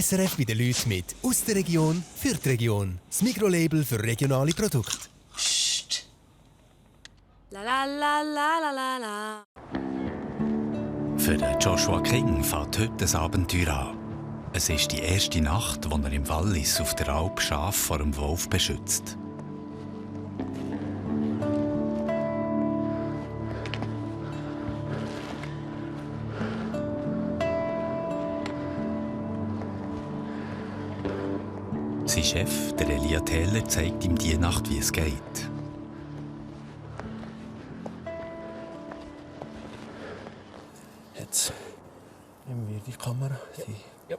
SRF bei den Leuten mit «Aus der Region für die Region». Das Mikrolabel für regionale Produkte. Psst. La la la la la la la. Für Joshua King fängt heute ein Abenteuer an. Es ist die erste Nacht, wo er im Wallis auf der Alp Schafe vor dem Wolf beschützt. Sein Chef, der Elia Taylor, zeigt ihm diese Nacht, wie es geht. Jetzt nehmen wir die Kamera. Ja.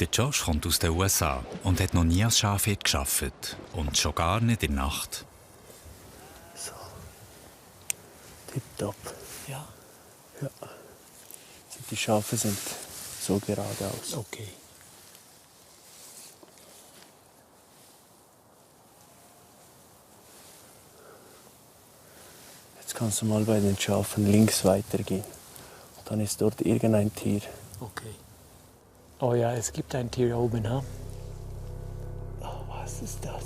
Der Josh kommt aus den USA und hat noch nie als Schafhirt gearbeitet. Und schon gar nicht in der Nacht. So. Tipptopp. Ja. Ja. Die Schafe sind so geradeaus. Okay. Jetzt kannst du mal bei den Schafen links weitergehen. Und dann ist dort irgendein Tier. Okay. Oh ja, es gibt ein Tier oben, ha? Oh, was ist das?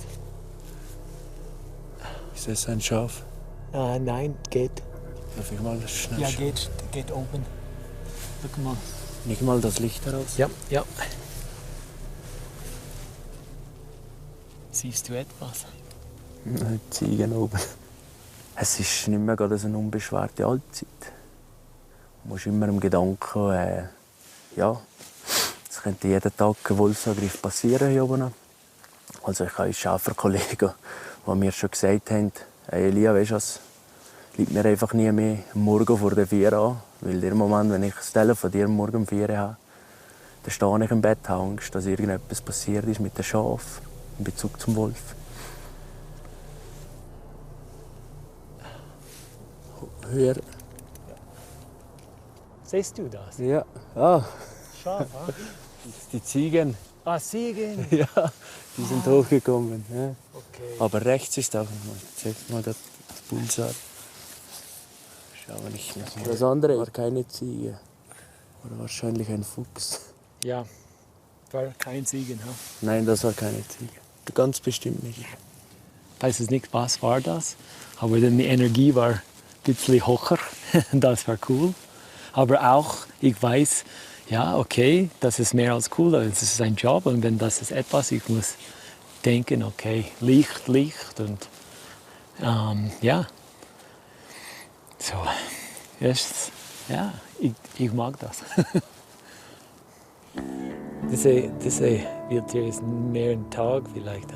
Ist das ein Schaf? Ah, nein, geht. Darf ich mal schnell Ja, schauen? geht oben. Guck mal. Leg mal das Licht heraus. Ja. Siehst du etwas? Ziegen oben. Es ist nicht mehr gerade so eine unbeschwerte Allzeit. Du musst immer im Gedanken, ja, es könnte jeden Tag ein Wolfsangriff passieren hier oben. Also ich habe einen Schäferkollegen, die mir schon gesagt haben, hey Elia, weißt du was, liegt mir einfach nie mehr am Morgen vor der 4 an. Weil im Moment, wenn ich das Telefon von dir am Morgen um 4 habe, dann stehe ich im Bett, habe Angst, dass irgendetwas passiert ist mit dem Schaf in Bezug zum Wolf. Hör. Siehst du das? Ja. Ah, Schaf, ha? die Ziegen. Ah, Ziegen. Ja, die sind hochgekommen. Ja. Okay. Aber rechts ist auch noch mal. Zeig mal das Pulsar. Schau nicht mehr. Das andere war keine Ziege. War wahrscheinlich ein Fuchs. Ja, war kein Ziegen, ha? Nein, das war keine Ziege. Ganz bestimmt nicht. Ich weiß es nicht, was war das, aber die Energie war ein bisschen höher. Das war cool. Aber auch, ich weiß, ja, okay, das ist mehr als cool, das ist ein Job und wenn das ist etwas, ich muss denken, okay, Licht und ja. So, yes, ja, ich mag das. Diese Wildtier ist mehr ein Tag vielleicht.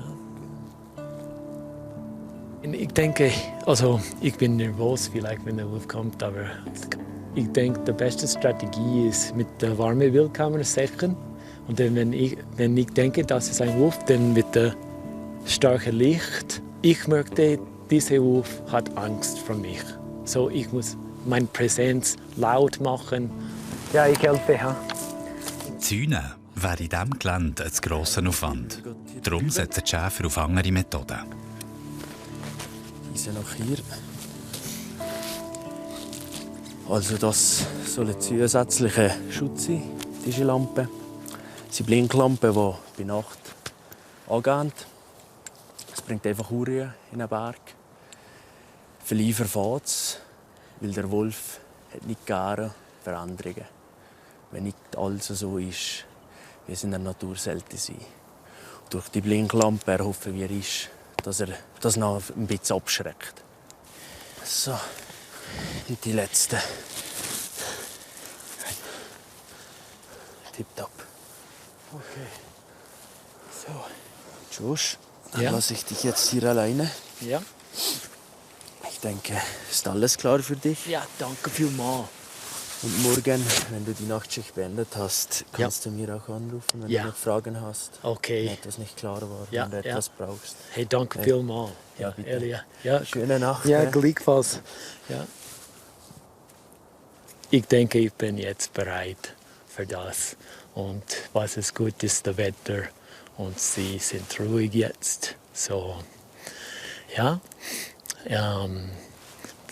Ich denke, also ich bin nervös vielleicht, wenn der Wolf kommt, aber ich denke, die beste Strategie ist mit der warmen Wildkamera sichern. Und dann, wenn ich denke, das ist ein Wolf, dann mit dem starken Licht, ich möchte, dieser Wolf hat Angst vor mich. So, ich muss meine Präsenz laut machen. Ja, ich helfe. Ja. Zäunen wäre in diesem Gelände ein grosser Aufwand. Darum setzen die Schäfer auf andere Methoden. Diese noch hier. Also das soll ein zusätzlicher Schutz sein, diese Lampe. Das sind Blinklampen, die bei Nacht angehen. Es bringt einfach Ruhe in den Berg. Vielleicht verfährt es, weil der Wolf hat nicht gerne Veränderungen. Wenn nicht alles so ist, wie es in der Natur selten ist. Durch die Blinklampe erhoffen wir, dass er das noch ein bisschen abschreckt. So, und die letzte. Tipptopp. Okay. So. Josh, dann Ja? lasse ich dich jetzt hier alleine. Ja. Ich denke, ist alles klar für dich. Ja, danke vielmals. Und morgen, wenn du die Nachtschicht beendet hast, kannst du mir auch anrufen, wenn Ja. du noch Fragen hast. Okay. Wenn etwas nicht klar war, Ja, wenn du etwas brauchst. Hey, danke vielmals. Ja, bitte. Elia. Ja, Schöne Nacht. ja, gell? gleichfalls. Ja. Ich denke, ich bin jetzt bereit für das. Und was ist gut, ist das Wetter. Und sie sind ruhig jetzt. So, ja.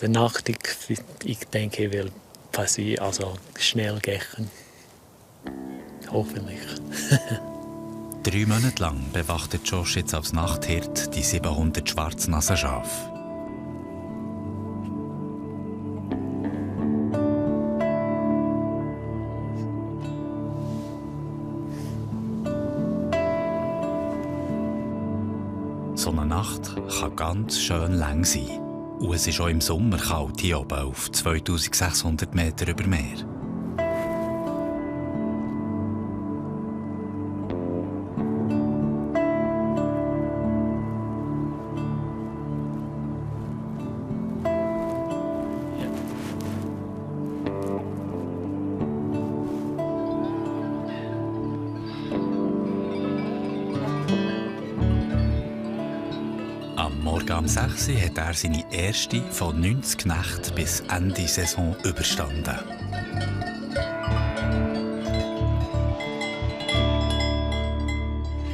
der Nacht, ich denke, will passieren, also schnell gehen. Hoffentlich. 3 Monate lang bewachtet Josh jetzt als Nachthirt die 700 Schwarznasenschafe. So eine Nacht kann ganz schön lang sein. Und es ist auch im Sommer kalt hier oben auf 2600 Meter über Meer. Am 6. hat er seine erste von 90 Nächten bis Ende Saison überstanden.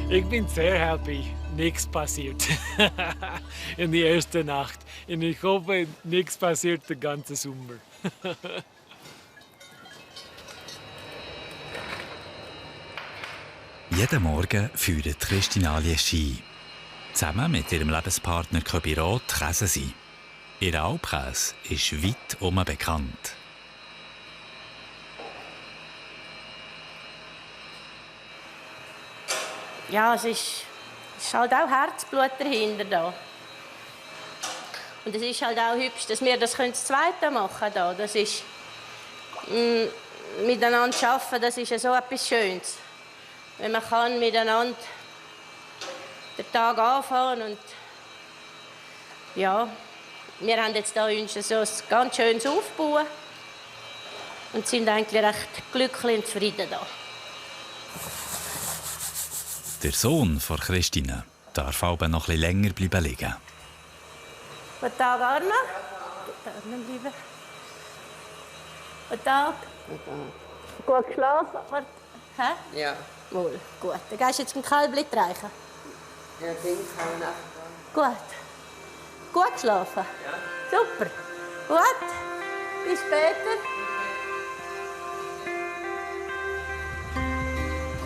Ich bin sehr happy. Nichts passiert in der ersten Nacht. Und ich hoffe, nichts passiert den ganzen Sommer. Jeden Morgen führt Christine Allier Ski. Zusammen mit ihrem Lebenspartner Köbi Roth käsen sie. Ihr Alpkäse ist weit bekannt. Ja, es ist halt auch Herzblut dahinter da. Und es ist halt auch hübsch, dass wir das Zweite machen können. Das ist miteinander arbeiten, das ist ja so etwas Schönes. Wenn man kann miteinander den Tag anfangen und ja, wir haben jetzt da uns so ein ganz schönes Aufbauen und sind eigentlich recht glücklich und zufrieden da. Der Sohn von Christine darf aber noch etwas länger bleiben liegen. Guten Tag, Arma. Guten Tag, mein Lieber. Guten Tag. Gut geschlafen? Hä? Ja. Wohl, gut. Dann gehst du jetzt mit Kalbli reichen. Ja, den kann ich nachher. Gut. Gut geschlafen? Ja. Super. Gut. Bis später.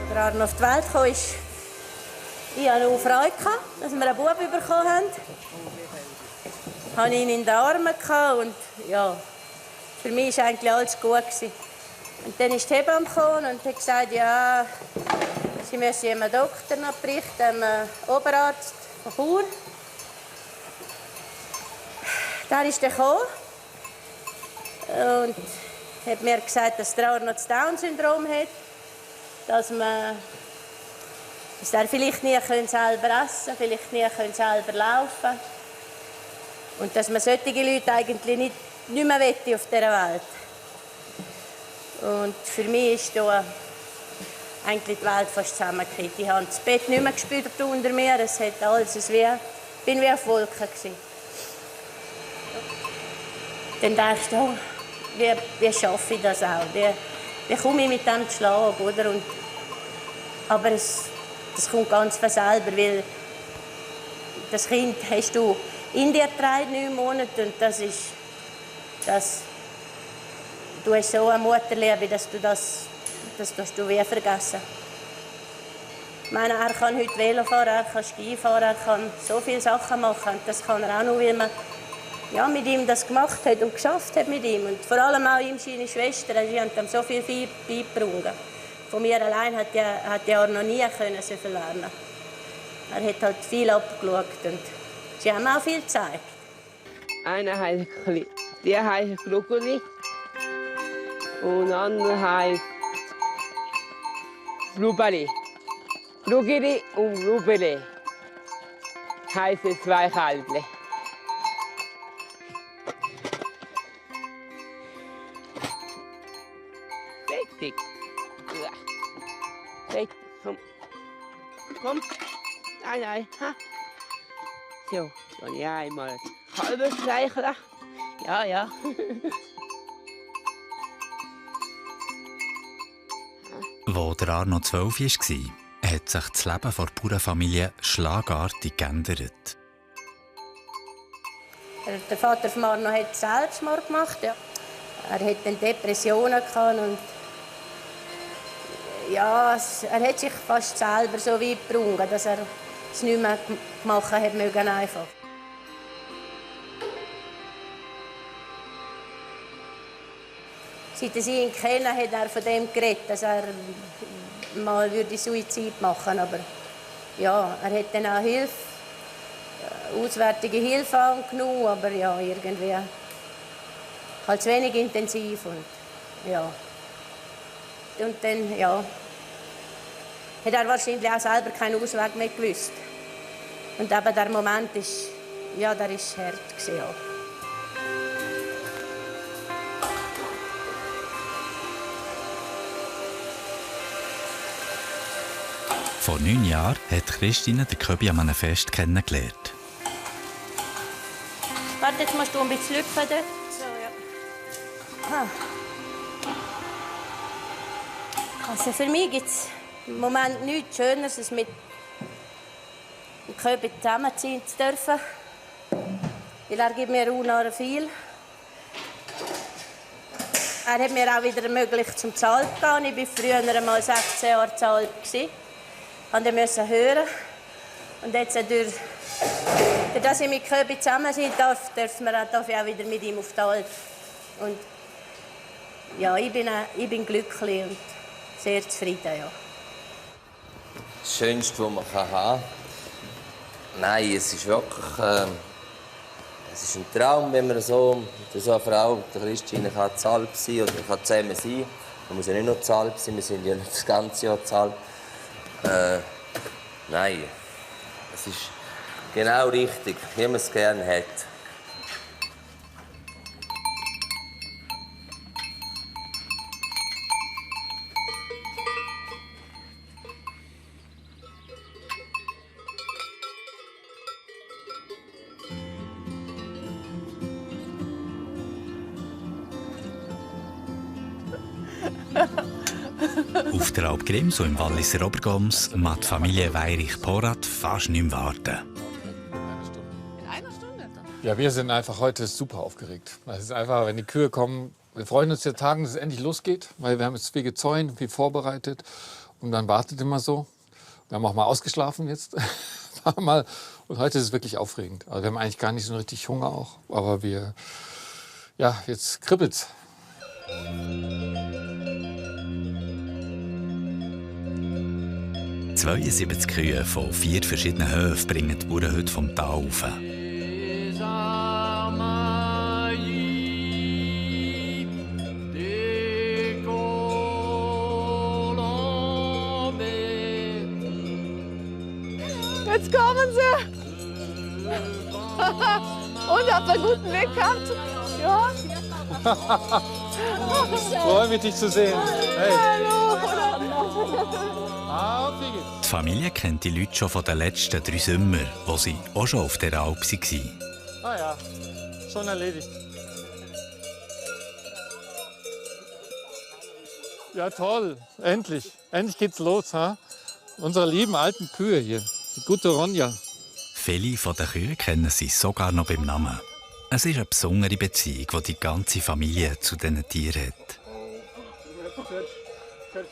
Als Arno auf die Welt kam, ich hatte auch Freude, dass wir einen Bub bekommen haben. Ich hatte ihn in den Armen und ja, für mich war eigentlich alles gut. Und dann ist die Hebamme gekommen und hat gesagt, ja, sie müssen einem Doktor noch berichten, einem Oberarzt von Chur. Der ist dann gekommen und hat mir gesagt, dass der Arno das Down-Syndrom hat, dass er vielleicht nie selber essen kann, vielleicht nie selber laufen. Und dass man solche Leute eigentlich nicht mehr auf dieser Welt. Und für mich ist da eigentlich die Welt fast zusammengekippt. Ich habe das Bett nicht mehr gespürt unter mir. Es hat alles, ich bin wie auf Wolken gewesen. Dann dachte ich, oh, wie schaffe ich das auch? Wie komme ich mit dem zu schlagen? Oder? Aber das kommt ganz von selber, weil das Kind hast du in dir getragen, 9 Monate, und du hast so eine Mutterliebe, dass du wie vergessen. Ich meine, er kann heute Velo fahren, er kann Ski fahren, er kann so viele Sachen machen. Und das kann er auch noch, weil man mit ihm das gemacht hat und geschafft hat mit ihm. Und vor allem auch ihm, seine Schwester, die haben ihm so viel beigebracht. Von mir allein hat er noch nie so viel lernen. Er hat halt viel abgeschaut und sie haben auch viel gezeigt. Einer heißt Gluguli und der andere heißt Glubali. Glugili und Glubeli heißen 2 Kälbchen. Richtig. Richtig, komm. Komm. Nein. Ha. So, dann ja einmal halbes streicheln. Ja. Als der Arno 12 war, hat sich das Leben der Bauernfamilie schlagartig geändert. Der Vater von Marno hat Selbstmord gemacht. Ja. Er hatte Depressionen und ja, er hat sich fast selber so weit gebrungen, dass er es nicht mehr machen hat mögen einfach. Seit sie ihn kennen, hat er von dem geredet, dass er mal Suizid machen würde. Aber ja, er hat dann auch Hilfe, auswärtige Hilfe angenommen, aber ja, irgendwie halt zu wenig intensiv und ja. Und dann, ja, hat er wahrscheinlich auch selber keinen Ausweg mehr gewusst. Und eben der Moment ist, ja, der ist hart gewesen, ja. Vor 9 Jahren hat Christine den Köbi an einem Fest kennengelernt. Warte, jetzt musst du ein bisschen lüpfen dort. So, ja. Also für mich gibt es im Moment nichts Schöneres, als mit dem Köbi zusammen sein zu dürfen. Weil er gibt mir auch viel. Er hat mir auch wieder ermöglicht, zum Zalb zu gehen. Ich war früher einmal 16 Jahre Zalb. Ich musste hören. Und jetzt, durch dass ich mit Köbi zusammen sein darf, darf ich auch wieder mit ihm auf die Alp. Und ja, ich bin glücklich und sehr zufrieden. Ja. Das Schönste, was man haben kann. Nein, es ist wirklich es ist ein Traum, wenn man so eine Frau, der Christine, zu Alp sein oder kann zusammen sein. Man muss ja nicht nur zu Alp sein, wir sind ja nicht das ganze Jahr zu Alp. Nein, es ist genau richtig, wie man es gerne hat. Auf der Alp Grimm, so im Walliser Obergoms, mag die Familie Weyrich-Porat fast nicht mehr warten. In einer Stunde? Ja, wir sind einfach heute super aufgeregt. Es ist einfach, wenn die Kühe kommen, wir freuen uns der Tagen, dass es endlich losgeht, weil wir haben jetzt viel gezäunt, viel vorbereitet und dann wartet immer so. Wir haben auch mal ausgeschlafen jetzt, und heute ist es wirklich aufregend. Also wir haben eigentlich gar nicht so richtig Hunger auch, aber jetzt kribbelt's. 72 Kühe von 4 verschiedenen Höfen bringen die Bauern heute vom Tal rauf. Jetzt kommen sie! Und habt ihr einen guten Weg gehabt? Ja? Freue mich, dich zu sehen. Hey. Hallo! Die Familie kennt die Leute schon von den letzten 3 Sommern, wo sie auch schon auf der Alp waren. Ah ja, schon erledigt. Ja, toll. Endlich. Endlich geht's los. Ha? Unsere lieben alten Kühe hier. Die gute Ronja. Viele von den Kühen kennen sie sogar noch beim Namen. Es ist eine besondere Beziehung, die die ganze Familie zu diesen Tieren hat. Das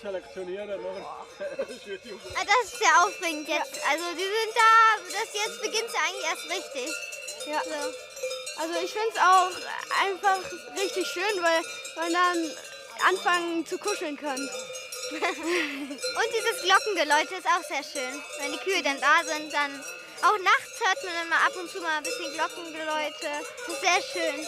ist sehr aufregend jetzt. Also die sind da, jetzt beginnt es eigentlich erst richtig. Ja. So. Also ich finde es auch einfach richtig schön, weil man dann anfangen zu kuscheln kann. Und dieses Glockengeläute ist auch sehr schön. Wenn die Kühe dann da sind, dann auch nachts hört man immer ab und zu mal ein bisschen Glockengeläute. Das ist sehr schön.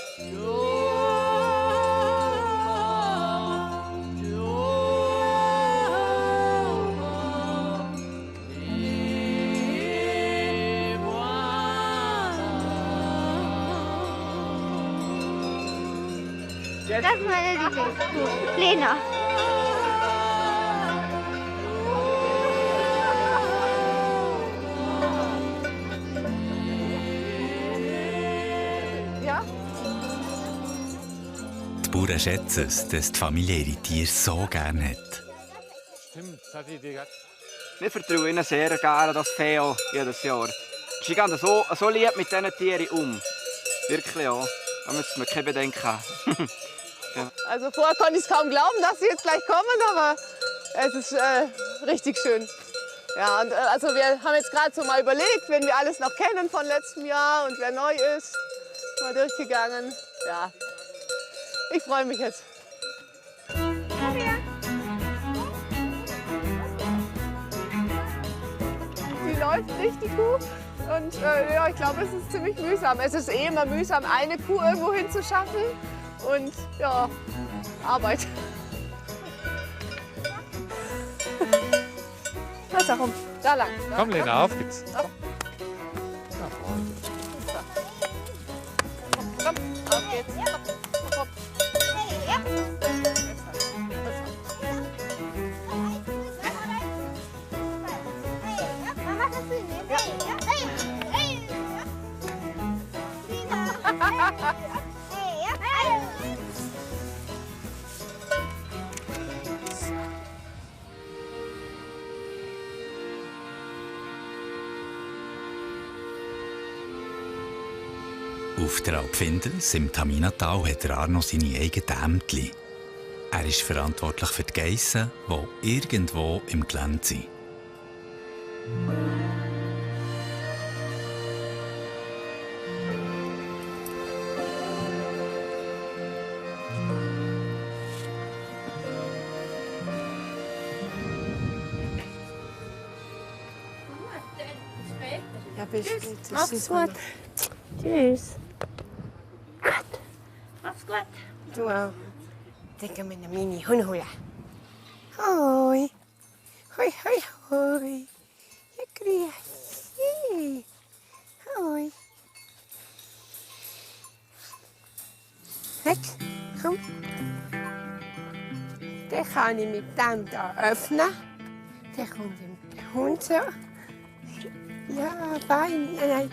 Das ist meine Lieblingskuh, Lena. Ja? Die Bauern schätzen es, dass die Familie ihre Tiere so gerne hat. Stimmt, das hat die Idee gehabt. Wir vertrauen ihnen sehr gerne das Feo jedes Jahr. Sie gehen so lieb mit diesen Tieren um. Wirklich, ja. Da müssen wir keine Bedenken haben. Ja. Also vorher konnte ich es kaum glauben, dass sie jetzt gleich kommen, aber es ist richtig schön. Ja, und, also wir haben jetzt gerade so mal überlegt, wenn wir alles noch kennen von letztem Jahr und wer neu ist, mal durchgegangen. Ja, ich freue mich jetzt. Die läuft nicht, die Kuh. Und ja, ich glaube, es ist ziemlich mühsam. Es ist eh immer mühsam, eine Kuh irgendwo hinzuschaffen. Und ja, Arbeit. Na, darum, da lang. Komm, Lena, auf geht's. Auf. Komm, auf geht's. Hopp, hopp. Auf der Alpfindels im Taminatal hat Arno seine eigenen Ämtchen. Er ist verantwortlich für die Geissen, die irgendwo im Gelände sind. Ja, bis später. Mach's gut. Tschüss. Gut. Mach's gut. Du auch. Dann gehen wir eine Mini-Hunde holen. Hoi. Hoi, hoi, hoi. Ja, grüß. Hoi. Weg, komm. Den kann ich mit dem hier öffnen. Dann kommt der Hund so. Ja, Bein. Nein.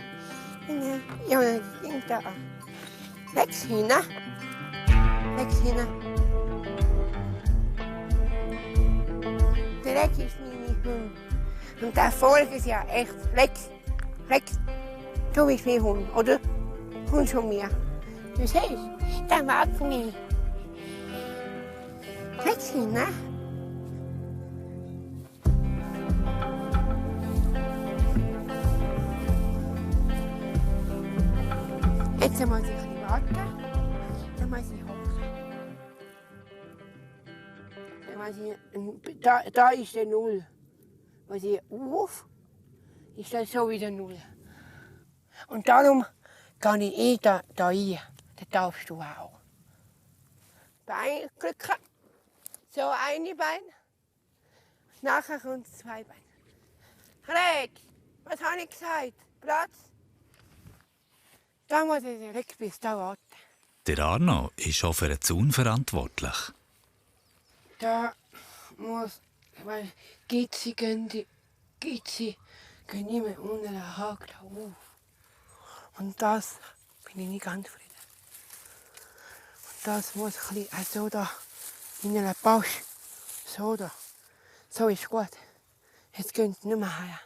Ja, da. Weg hin. Weg hin. Der Reck ist meine Hund. Und der Volk ist ja echt Reck. Reck. Du bist mein Hund, oder? Hund von mir. Du siehst, der mag mich. Weg hin. Jetzt muss ich ein bisschen warten, dann muss ich hoch. Da ist der Null. Muss ich auf, ist das so wieder Null. Und darum gehe ich eh da rein. Das darfst du auch. Bein drücken. So eine Bein. Nachher kommt das zwei Bein. Reg, was habe ich gesagt? Platz. Da muss ich direkt bis da warten. Der Arno ist auch für den Zaun verantwortlich. Da muss, weil Gitzi gehen immer unter den Haken auf. Und das bin ich nicht ganz zufrieden. Und das muss ein bisschen so da in den Bausch. So da. So ist gut. Jetzt gehen sie nicht mehr her.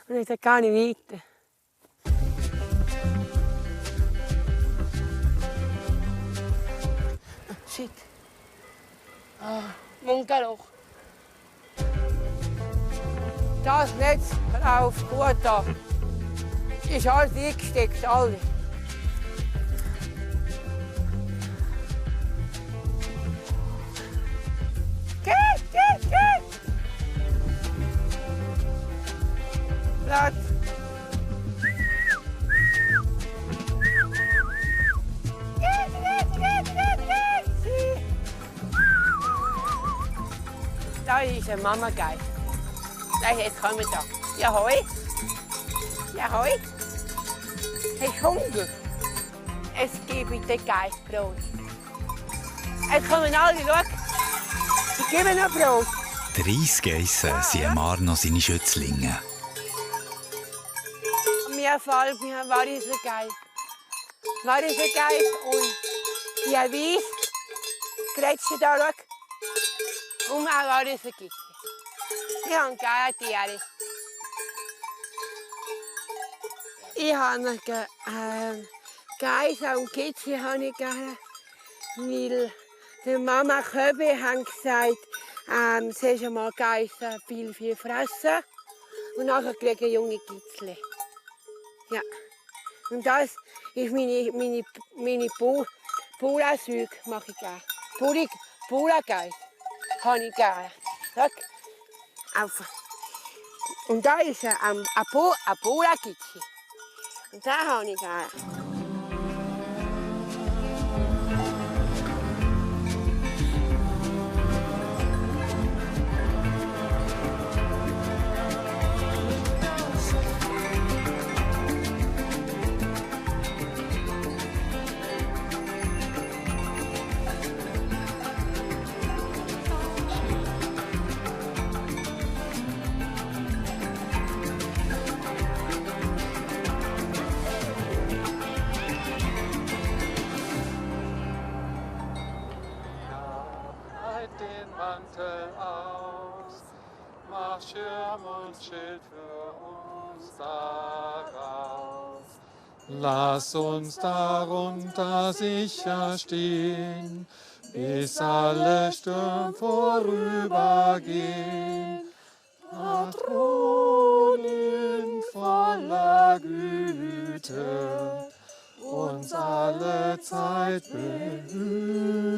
Und jetzt gar nicht weiter. Shit. Munkeloch. Das Netz läuft gut da. Ist alles eingesteckt, alles. Geht! Platz. Da ist ein Mama-Geist. Jetzt kommen wir da. Ja, hoi. Ja, hoi. Hast du Hunger? Es gibt bitte Geistbrot. Jetzt kommen alle, schau. Ich gebe noch Brot. 30 Geissen sind Arno seine Schützlinge. Mir fällt mir Warisengeist. Warisengeist und die Weiss. Grätsche da, schau. Und auch Warisengitte. Die haben geile Tiere. Ich habe Geiss und Gitzi habe ich gerne, weil die Mama Köbi hat gesagt, sie schon mal Geiss viel fressen und nachher kriegen junge Gitzli. Ja. Und das ist meine Pula-Süge, mache ich gerne. Pula-Geiss habe ich gerne. Und da ist ein Pula-Gitzi. Und da habe ich gerne. Mach Schirm und Schild für uns daraus. Lass uns darunter sicher stehen, bis alle Stürme vorübergehen. Patronin voller Güte, uns alle Zeit behüte.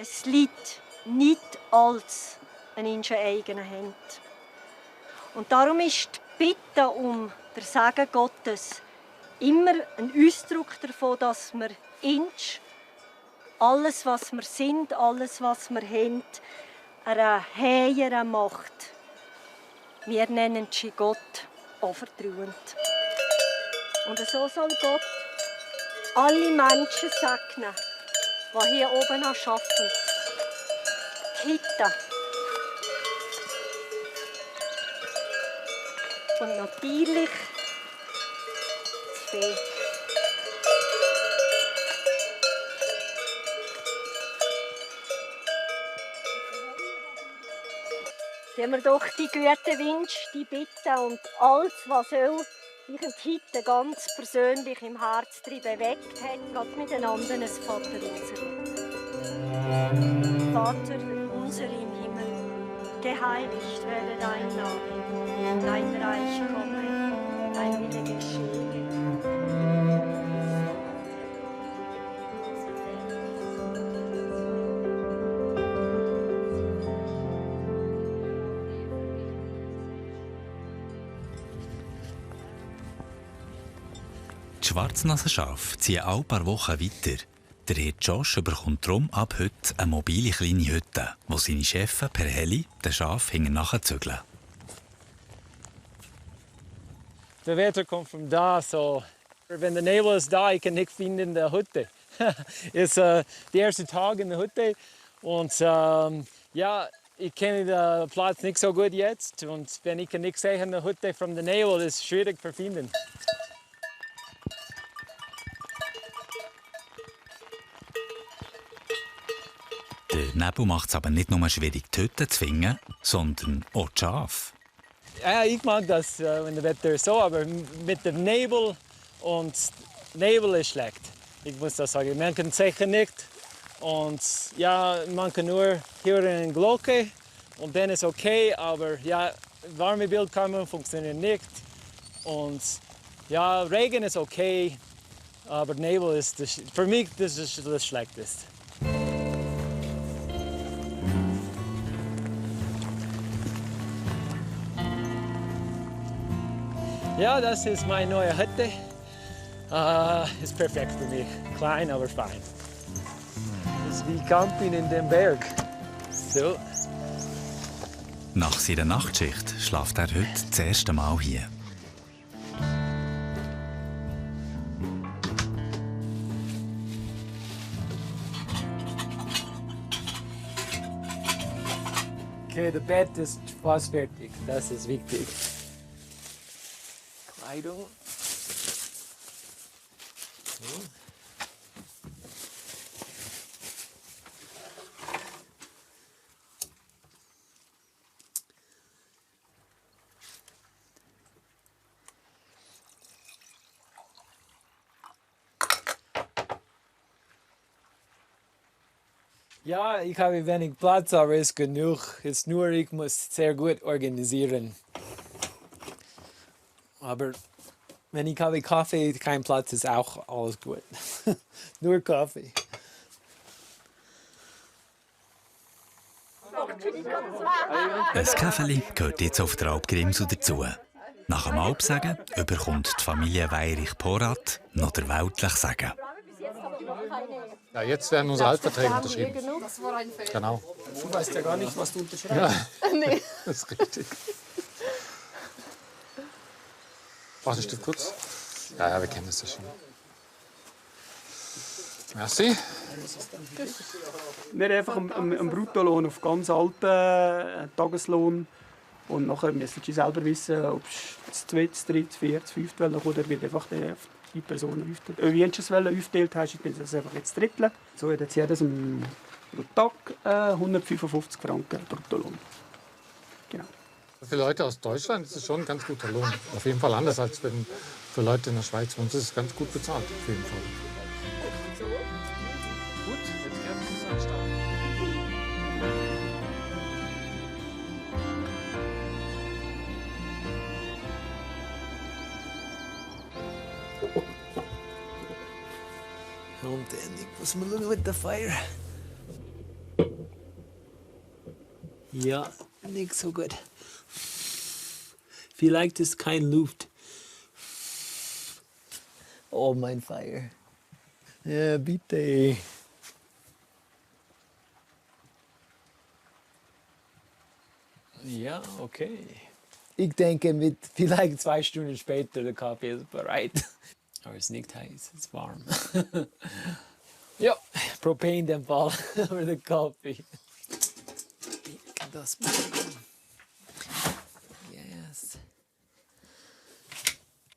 Es liegt nicht alles in unseren eigenen Händen. Und darum ist die Bitte um den Segen Gottes immer ein Ausdruck davon, dass wir alles, was wir sind, alles, was wir haben, einer höheren Macht. Wir nennen sie Gott anvertrauend. Und so soll Gott alle Menschen segnen, die hier oben arbeiten. Die Hütten. Und natürlich das Vieh. Wenn wir doch die guten Wünsche, die Bitten und alles, was soll, sich heute ganz persönlich im Herz bewegt hat, geht miteinander ein Vaterunser. Vater unser im Himmel, geheiligt werde dein Name, dein Reich komme, dein Wille geschehe. Die Schwarznasenschafe ziehen alle paar Wochen weiter. Der Herr Josh bekommt darum ab heute eine mobile kleine Hütte, wo seine Chefs per Heli den Schaf hinterher zügeln. Das Wetter kommt von da, so wenn der Nebel ist da, ich kann nichts finden in der Hütte. Es ist der erste Tag in der Hütte und ja, ich kenne den Platz nicht so gut jetzt und wenn ich nichts sehe in der Hütte von der Nebel, ist es schwierig zu finden. Der Nebel macht es aber nicht nur schwierig, die Hütte zu finden, sondern auch die Schafe. Ja, ich mag das, wenn das Wetter ist so, aber mit dem Nebel und Nebel ist schlecht. Ich muss das sagen. Man kann sicher nicht und ja, man kann nur hören eine Glocke und dann ist okay, aber ja, warme Bildkamera funktioniert nicht und ja, Regen ist okay, aber Nebel ist für mich das Schlechteste. Ja, das ist meine neue Hütte. Ist perfekt für mich. Klein, aber fein. Das ist wie Camping in dem Berg. So. Nach seiner Nachtschicht schläft er heute das erste Mal hier. Okay, das Bett ist fast fertig. Das ist wichtig. Kleidung. So. Ja, ich habe wenig Platz, aber es ist genug. Ist nur, ich muss sehr gut organisieren. Aber wenn ich habe Kaffee, kein Platz, ist auch alles gut. Nur Kaffee. Ein Käferli gehört jetzt auf der Alp Grimsau dazu. Nach dem Alpsegen überkommt die Familie Weyrich-Porat noch der weltliche Segen. Ja, jetzt werden unsere Altverträge unterschrieben. Genau. Du weißt ja gar nicht, was du unterschreibst. Ja. Nee. Das ist richtig. Warte, Stift kurz. Ja, wir kennen das ja schon. Merci. Wir haben einfach einen Bruttolohn auf ganz alten Tageslohn. Und nachher müssen sie selber wissen, ob es das zweite, das dritte, das vierte, das fünfte Welle oder wird einfach die Person aufteilt. Wie du es aufgeteilt hast, ist das einfach jetzt Drittel. So hat jetzt jeder pro Tag 155 Franken Bruttolohn. Genau. Für Leute aus Deutschland ist es schon ein ganz guter Lohn. Auf jeden Fall anders als für Leute in der Schweiz. Für uns ist es ganz gut bezahlt, auf jeden Fall. Gut, jetzt können wir es anstarten. Und ich muss mal schauen mit der Feuer. Ja, nicht so gut. Vielleicht ist kein Luft. Oh, mein Feuer. Ja, bitte. Ja, okay. Ich denke, mit vielleicht 2 Stunden später der Kaffee ist bereit. Aber es ist nicht heiß, es ist warm. Ja, Propan in dem Fall, aber der Kaffee. Ich kann das machen. Yes.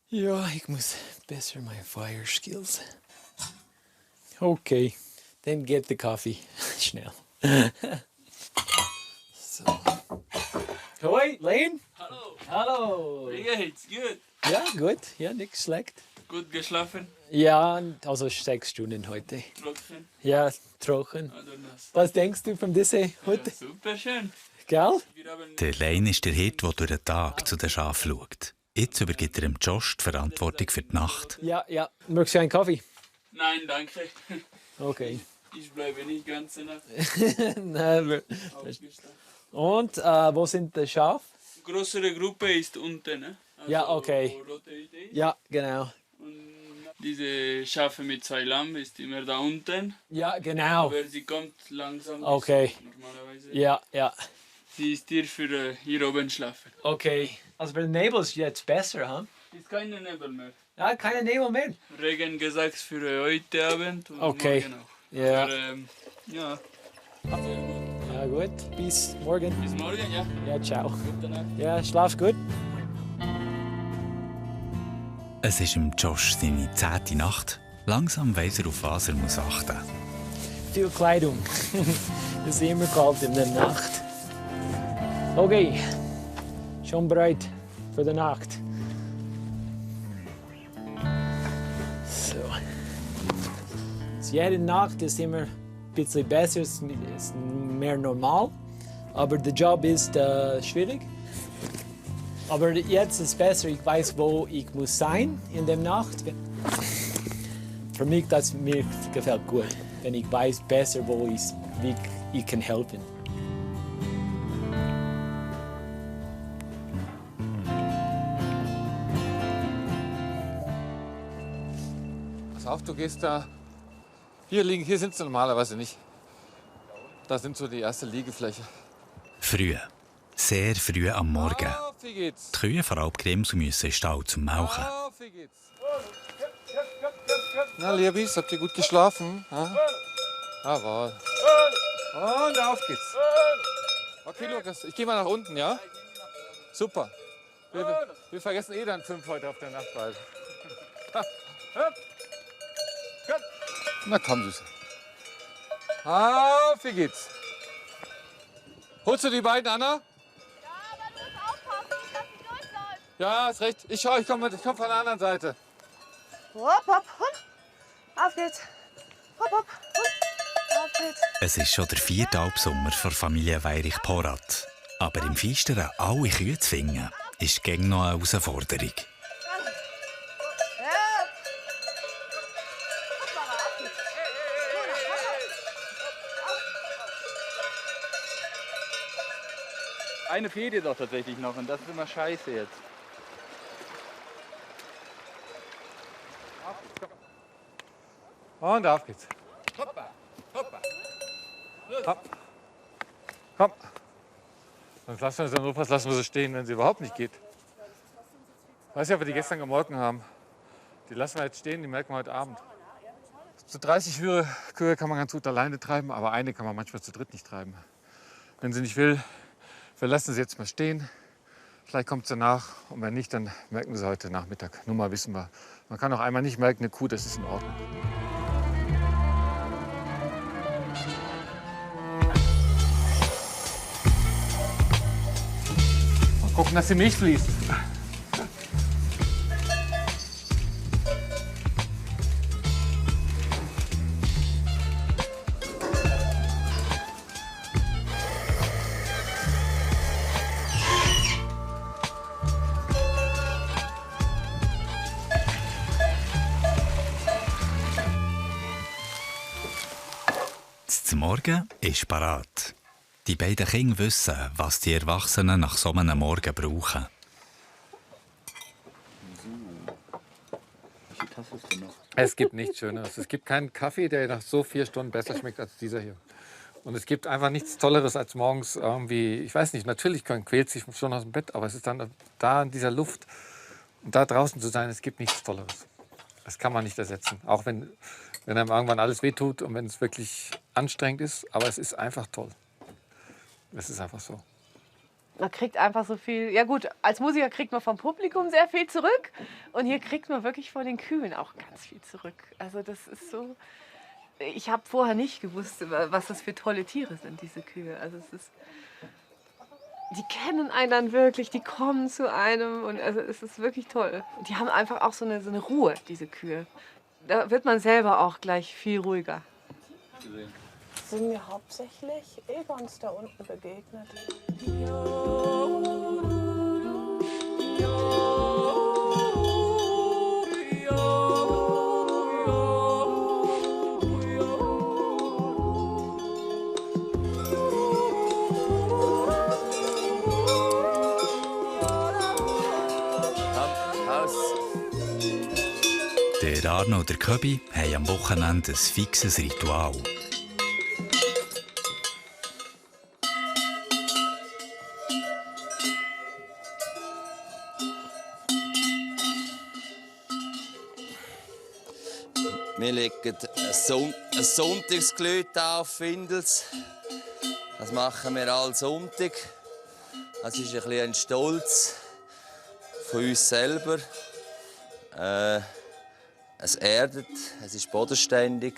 Ja, ich muss besser meine Fire Skills. Okay, dann geht der Kaffee schnell. So. Hoi, Lane. Hallo. Hallo. Wie geht's? Gut? Ja, gut. Ja, nichts schlecht. Gut geschlafen? Ja, also 6 Stunden heute. Trocken? Ja, trocken. Oder nass? Was denkst du von dieser heute? Ja, super schön. Gell? Der Lane ist der Hirt, der durch den Tag zu den Schafen schaut. Jetzt übergibt er dem Josh die Verantwortung für die Nacht. Ja, ja. Möchtest du einen Kaffee? Nein, danke. Okay. Ich bleibe nicht ganz Nacht. Nein, und wo sind die Schafe? Die größere Gruppe ist unten. Ne? Also Ja, okay. rote Idee. Ja, genau. Diese Schafe mit 2 Lamm ist immer da unten. Ja, genau. Aber sie kommt langsam. Okay. Normalerweise. Ja, ja. Sie ist hier für hier oben schlafen. Okay. Also der Nebel ist jetzt besser, hm? Ist keine Nebel mehr. Ja, keine Nebel mehr. Regen gesagt für heute Abend und Okay. morgen auch. Ja. Aber, ja. Ja, gut. Bis morgen. Bis morgen, ja. Ja, ciao. Gute Nacht. Ja, schlaf gut. Es ist im Josh seine 10. Nacht. Langsam weiss er, auf was er muss achten. Viel Kleidung. Es ist immer kalt in der Nacht. Okay, schon bereit für die Nacht. So. Jede Nacht ist immer ein bisschen besser, ist mehr normal. Aber der Job ist schwierig. Aber jetzt ist es besser, ich weiß, wo ich muss sein in der Nacht. Für mich, das mir gefällt gut, wenn ich weiß besser, wie ich kann helfen. Pass auf, du gehst da. Hier sind sie normalerweise nicht. Da sind so die erste Liegefläche. Früh. Sehr früh am Morgen. Wie geht's? Die Kühe von Alp Grimsau müssen in den Stall zum Melken. Wie geht's? Na, Liebis, habt ihr gut geschlafen? Ja? Jawohl. Und auf geht's. Okay, Lukas, ich gehe mal nach unten, ja? Super. Wir vergessen dann 5 heute auf der Nachtreise. Na komm, Süße. Auf, wie geht's? Holst du die beiden, Anna? Ja, ist recht. Ich komme von der anderen Seite. Hopp, hopp, hopp. Auf geht's. Hopp, hopp, hopp. Es ist schon der 4. Alpsommer für Familie Weyrich-Porat. Aber im Feistern alle Kühe zu finden, ist gegen noch eine Herausforderung. Eine fehlt jedoch tatsächlich noch und das ist immer scheiße jetzt. Und auf geht's. Hoppa, hoppa. Hopp. Komm. Sonst lassen wir sie notfalls lassen wir sie stehen, wenn sie überhaupt nicht geht. Weiß nicht, ob wir die gestern gemolken haben. Die lassen wir jetzt stehen, die melken wir heute Abend. So 30 Kühe kann man ganz gut alleine treiben, aber eine kann man manchmal zu dritt nicht treiben. Wenn sie nicht will, wir lassen sie jetzt mal stehen. Vielleicht kommt sie nach und wenn nicht, dann melken wir sie heute Nachmittag. Nur mal wissen wir. Man kann auch einmal nicht melken, eine Kuh, das ist in Ordnung. Mal gucken, dass die Milch fließt. Das Morgen ist parat. Die beiden Kinder wissen, was die Erwachsenen nach so einem Morgen brauchen. Welche Tasse ist denn noch? Es gibt nichts Schöneres. Es gibt keinen Kaffee, der nach so 4 Stunden besser schmeckt als dieser hier. Und es gibt einfach nichts Tolleres als morgens irgendwie, ich weiß nicht, natürlich quält sich schon aus dem Bett, aber es ist dann da in dieser Luft und da draußen zu sein, es gibt nichts Tolleres. Das kann man nicht ersetzen, auch wenn einem irgendwann alles wehtut und wenn es wirklich anstrengend ist, aber es ist einfach toll. Es ist einfach so. Man kriegt einfach so viel. Ja gut, als Musiker kriegt man vom Publikum sehr viel zurück und hier kriegt man wirklich von den Kühen auch ganz viel zurück. Also das ist so. Ich habe vorher nicht gewusst, was das für tolle Tiere sind, diese Kühe. Also es ist. Die kennen einen dann wirklich, die kommen zu einem und also es ist wirklich toll. Und die haben einfach auch so eine Ruhe, diese Kühe. Da wird man selber auch gleich viel ruhiger. Sind mir hauptsächlich Egons da unten begegnet. Der Arno und der Köbi haben am Wochenende ein fixes Ritual. Wir legen ein Sonntagsgelüt auf Findels. Das machen wir alle Sonntag. Das ist ein bisschen ein Stolz von uns selber. Es erdet, es ist bodenständig,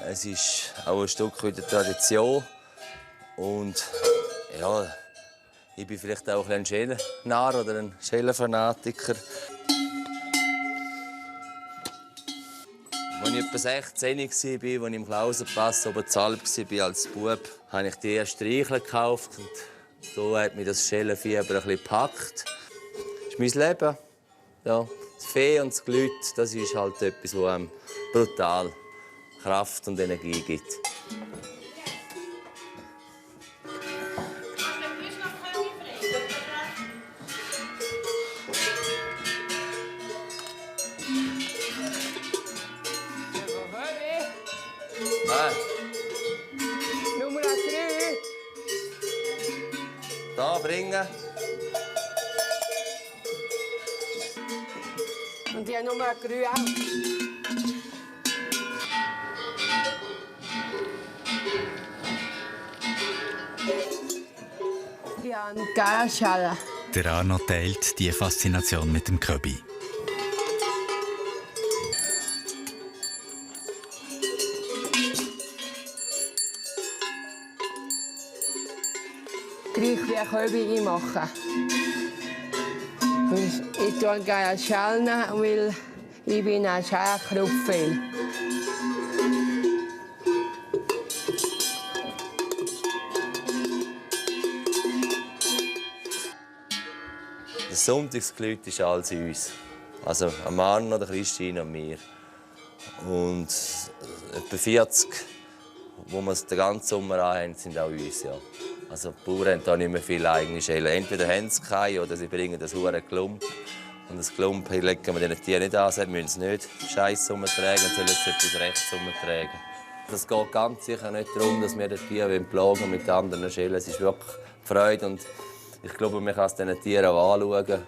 es ist auch ein Stück weit Tradition. Und ja, ich bin vielleicht auch ein Schellennarr oder ein Schellenfanatiker. Als ich etwa 16 war, als ich im Klausenpass oben zu Alp war als Bub, habe ich die ersten Streicheln gekauft. Und da hat mich das Schellenfieber ein bisschen gepackt. Das ist mein Leben. Ja, das Vieh und das Gelüt, das ist halt etwas, das einem brutal Kraft und Energie gibt. Nummer 3. Da bringen. Und die Nummer 3 auch. Die haben Geierschalen. Der Arno teilt diese Faszination mit dem Köbi. Gleich wie ein Köbi einmachen. Ich tue gerne Schalen, weil ich bin ein Schalenknopfel. Das Sonntagsgelüt ist alles uns. Also am Arno, der Christine und mir. Und etwa 40, wo wir es den ganzen Sommer haben, sind auch uns. Ja. Also die Bauern haben da nicht mehr viele eigene Schellen. Entweder haben sie keine oder sie bringen das hure Klump. Und das Klump legen wir den Tieren nicht an, sie müssen es nicht Scheiße umtragen, sollen es etwas Rechts umtragen. Es geht ganz sicher nicht darum, dass wir die Tiere plagen mit anderen Schellen. Es ist wirklich Freude und ich glaube, man kann es diesen Tieren auch anschauen.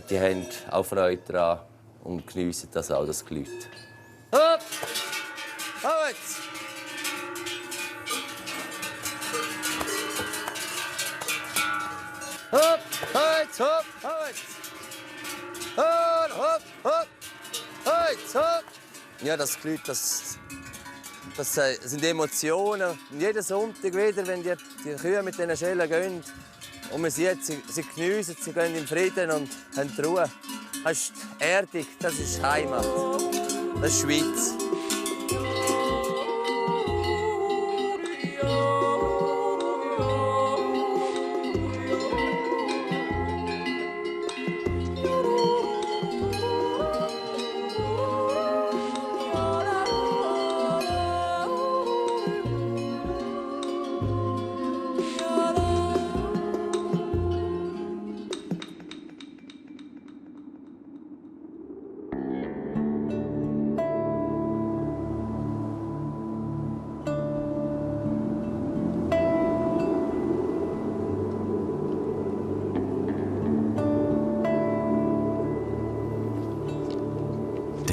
Die haben auch Freude daran und geniessen das auch, das Gelüt. Hopp! Hopp! Hopp! Hopp! Hopp! Hopp! Hopp! Hopp! Hopp! Ja, das Gelüt, das sind Emotionen. Und jeden Sonntag wieder, wenn die Kühe mit diesen Schellen gehen und man sieht, sie geniessen, sie gehen in Frieden und haben die Ruhe. Das ist Erdung, das ist Heimat, das ist Schweiz.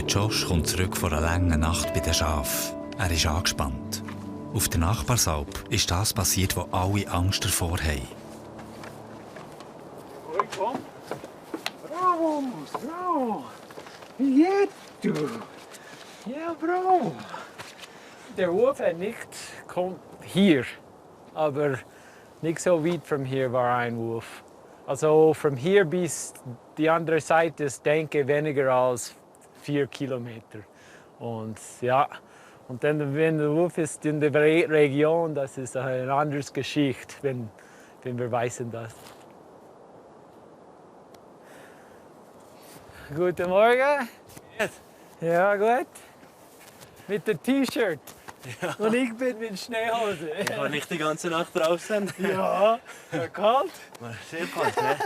Josh kommt zurück von einer langen Nacht bei den Schafen. Er ist angespannt. Auf der Nachbarsalp ist das passiert, wo alle Angst davor haben. Komm. Bravo, Bravo. Wie geht's du? Ja, Bro. Der Wolf kommt hier, aber nicht so weit von hier war ein Wolf. Also von hier bis die andere Seite ist, denke ich, weniger als 4 Kilometer. Und ja, und dann, wenn der Wolf ist in der Region, das ist eine andere Geschichte, wenn wir wissen das. Guten Morgen. Yes. Ja, gut. Mit dem T-Shirt. Ja. Und ich bin mit Schneehose. Ich war nicht die ganze Nacht draußen. Ja, war kalt. War sehr kalt, ne?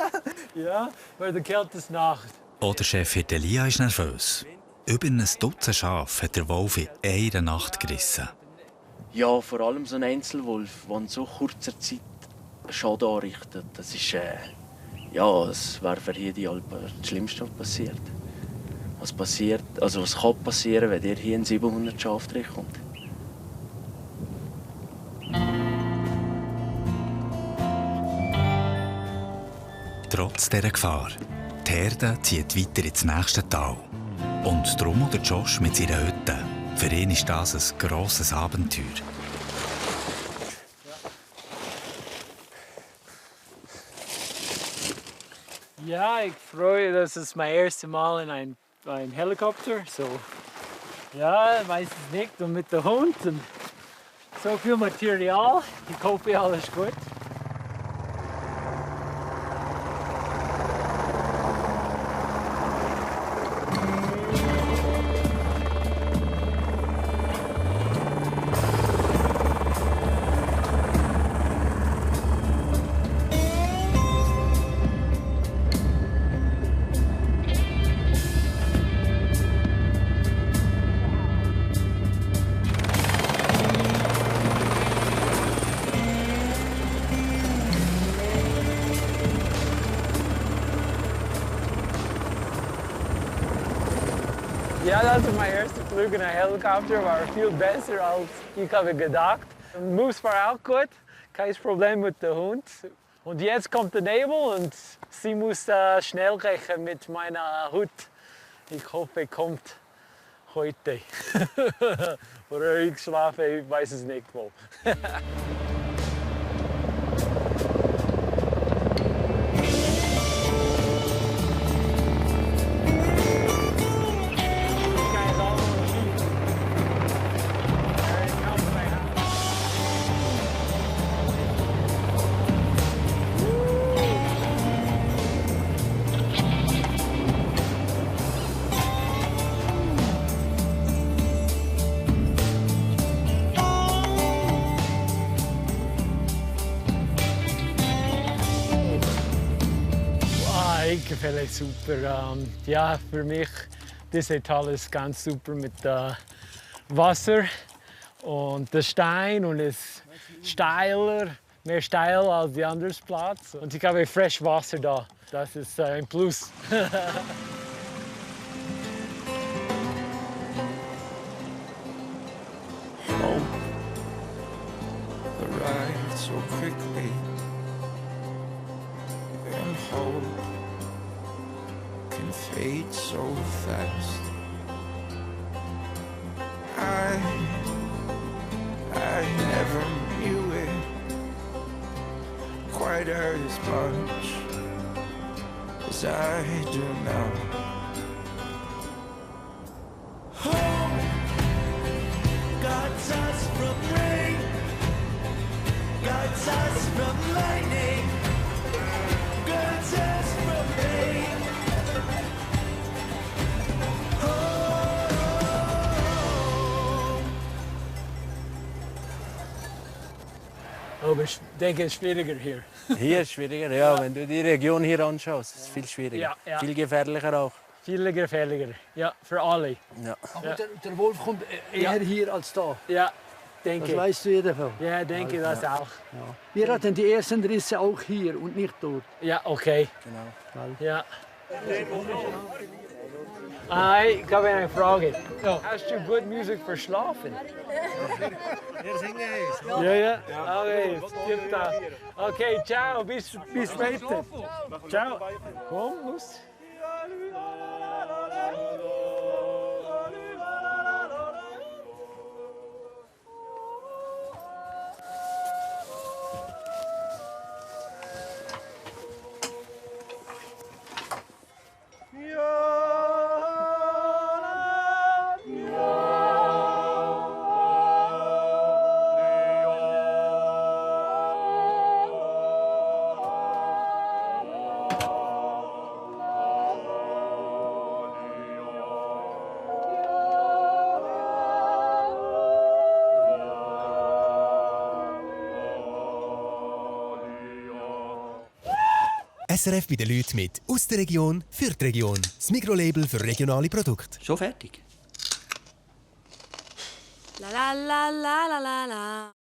Ja, war die kälteste Nacht. Auch der Chefhirt Elia ist nervös. Über ein Dutzend Schafe hat der Wolf in einer Nacht gerissen. Ja, vor allem so ein Einzelwolf, der in so kurzer Zeit Schaden anrichtet. Das ist, ja, das wäre für hier die Alpen das Schlimmste, was passiert. Was passiert, also was kann passieren, wenn dir hier ein 700 Schaf kommt? Trotz dieser Gefahr, die Herde zieht weiter ins nächste Tal. Und darum der Josh mit seiner Hütte. Für ihn ist das ein grosses Abenteuer. Ja, ich freue mich, das ist mein erstes Mal in einem Helikopter. So, ja, weiß es nicht. Und mit dem Hund und so viel Material. Ich hoffe, alles gut. Ja, das ist mein erster Flug in einem Helikopter. War viel besser, als ich habe gedacht. Moose war auch gut, kein Problem mit dem Hund. Und jetzt kommt der Nebel und sie muss schnell rächen mit meiner Hut. Ich hoffe, er kommt heute. Oder ich schlafe, ich weiß es nicht wo. Eggenfälle ist super. Ja, für mich diese Tal ist ganz super mit Wasser und der Stein und es ist steiler, mehr steil als die anderen Platz. Und ich habe fresh Wasser da. Das ist ein Plus. Arrived so quickly, and hope can fade so fast. I never knew it quite as much as I do now. Hope guides us from rain, guides us from lightning, guides us from pain. Aber ich denke, es ist schwieriger hier. Hier ist schwieriger, ja. Wenn du die Region hier anschaust, ist es viel schwieriger. Ja. Viel gefährlicher auch. Viel gefährlicher, ja, für alle. Ja. Aber der Wolf kommt eher hier als da. Ja, denke ich. Das weißt du jedenfalls. Ja, denke das auch. Ja. Wir hatten die ersten Risse auch hier und nicht dort. Ja, okay. Genau. Ja. Hi, ich habe eine Frage. Hast du gute Musik für Schlafen? Wir singen es. Ja. Okay, es gibt da. Okay, ciao, bis später. Ciao. Komm, los. SRF bei den Leuten mit aus der Region für die Region. Das Mikrolabel für regionale Produkte. Schon fertig? La la la la la la la.